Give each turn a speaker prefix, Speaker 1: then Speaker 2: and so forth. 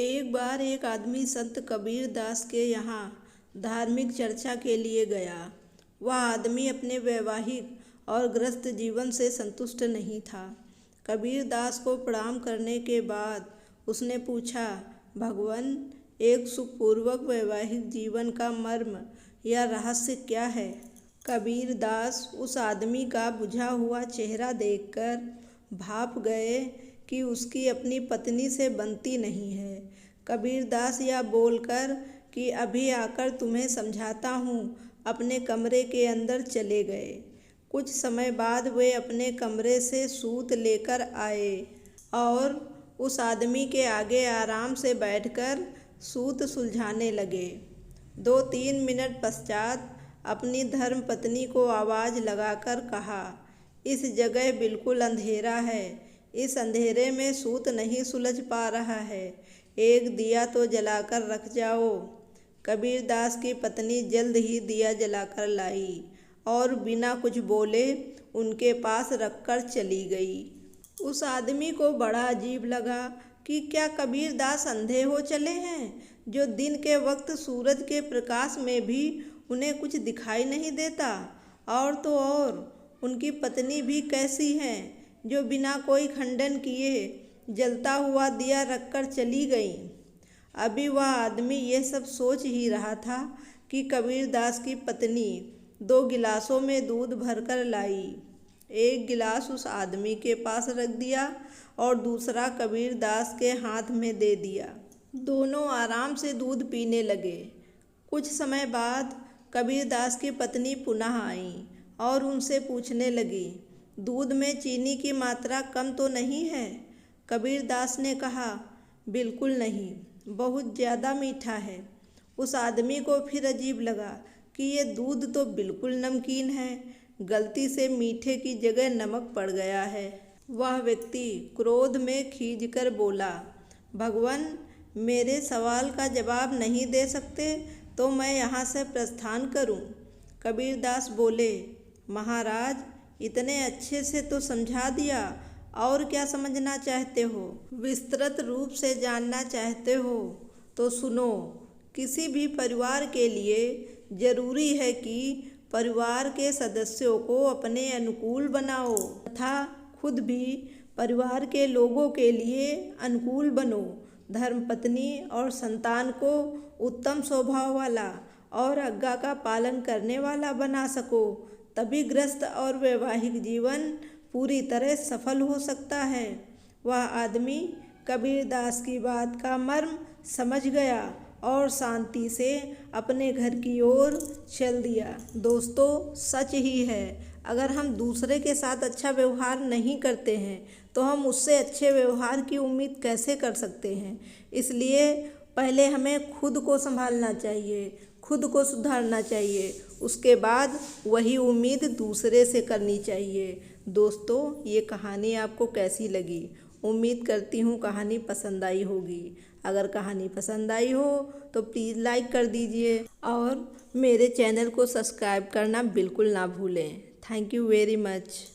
Speaker 1: एक बार एक आदमी संत कबीर दास के यहाँ धार्मिक चर्चा के लिए गया। वह आदमी अपने वैवाहिक और गृहस्थ जीवन से संतुष्ट नहीं था। कबीर दास को प्रणाम करने के बाद उसने पूछा, भगवान, एक सुखपूर्वक वैवाहिक जीवन का मर्म या रहस्य क्या है? कबीर दास उस आदमी का बुझा हुआ चेहरा देखकर भाप गए कि उसकी अपनी पत्नी से बनती नहीं है। कबीर दास यह बोलकर कि अभी आकर तुम्हें समझाता हूँ, अपने कमरे के अंदर चले गए। कुछ समय बाद वे अपने कमरे से सूत लेकर आए और उस आदमी के आगे आराम से बैठकर सूत सुलझाने लगे। 2-3 मिनट पश्चात अपनी धर्मपत्नी को आवाज़ लगाकर कहा, इस जगह बिल्कुल अंधेरा है, इस अंधेरे में सूत नहीं सुलझ पा रहा है, एक दिया तो जलाकर रख जाओ। कबीर दास की पत्नी जल्द ही दिया जलाकर लाई और बिना कुछ बोले उनके पास रखकर चली गई। उस आदमी को बड़ा अजीब लगा कि क्या कबीर दास अंधे हो चले हैं, जो दिन के वक्त सूरज के प्रकाश में भी उन्हें कुछ दिखाई नहीं देता। और तो और उनकी पत्नी भी कैसी हैं, जो बिना कोई खंडन किए जलता हुआ दिया रखकर चली गई। अभी वह आदमी यह सब सोच ही रहा था कि कबीर दास की पत्नी 2 गिलासों में दूध भरकर लाई। एक गिलास उस आदमी के पास रख दिया और दूसरा कबीर दास के हाथ में दे दिया। दोनों आराम से दूध पीने लगे। कुछ समय बाद कबीर दास की पत्नी पुनः आई और उनसे पूछने लगी, दूध में चीनी की मात्रा कम तो नहीं है? कबीर दास ने कहा, बिल्कुल नहीं, बहुत ज़्यादा मीठा है। उस आदमी को फिर अजीब लगा कि ये दूध तो बिल्कुल नमकीन है, गलती से मीठे की जगह नमक पड़ गया है। वह व्यक्ति क्रोध में खींचकर बोला, भगवान, मेरे सवाल का जवाब नहीं दे सकते तो मैं यहाँ से प्रस्थान करूँ? कबीर दास बोले, महाराज, इतने अच्छे से तो समझा दिया, और क्या समझना चाहते हो? विस्तृत रूप से जानना चाहते हो तो सुनो। किसी भी परिवार के लिए जरूरी है कि परिवार के सदस्यों को अपने अनुकूल बनाओ तथा खुद भी परिवार के लोगों के लिए अनुकूल बनो। धर्मपत्नी और संतान को उत्तम स्वभाव वाला और आज्ञा का पालन करने वाला बना सको, तभी गृहस्थ और वैवाहिक जीवन पूरी तरह सफल हो सकता है। वह आदमी कबीर दास की बात का मर्म समझ गया और शांति से अपने घर की ओर चल दिया। दोस्तों, सच ही है, अगर हम दूसरे के साथ अच्छा व्यवहार नहीं करते हैं तो हम उससे अच्छे व्यवहार की उम्मीद कैसे कर सकते हैं। इसलिए पहले हमें खुद को संभालना चाहिए, खुद को सुधारना चाहिए, उसके बाद वही उम्मीद दूसरे से करनी चाहिए। दोस्तों, ये कहानी आपको कैसी लगी? उम्मीद करती हूँ कहानी पसंद आई होगी। अगर कहानी पसंद आई हो तो प्लीज़ लाइक कर दीजिए और मेरे चैनल को सब्सक्राइब करना बिल्कुल ना भूलें। Thank you very much.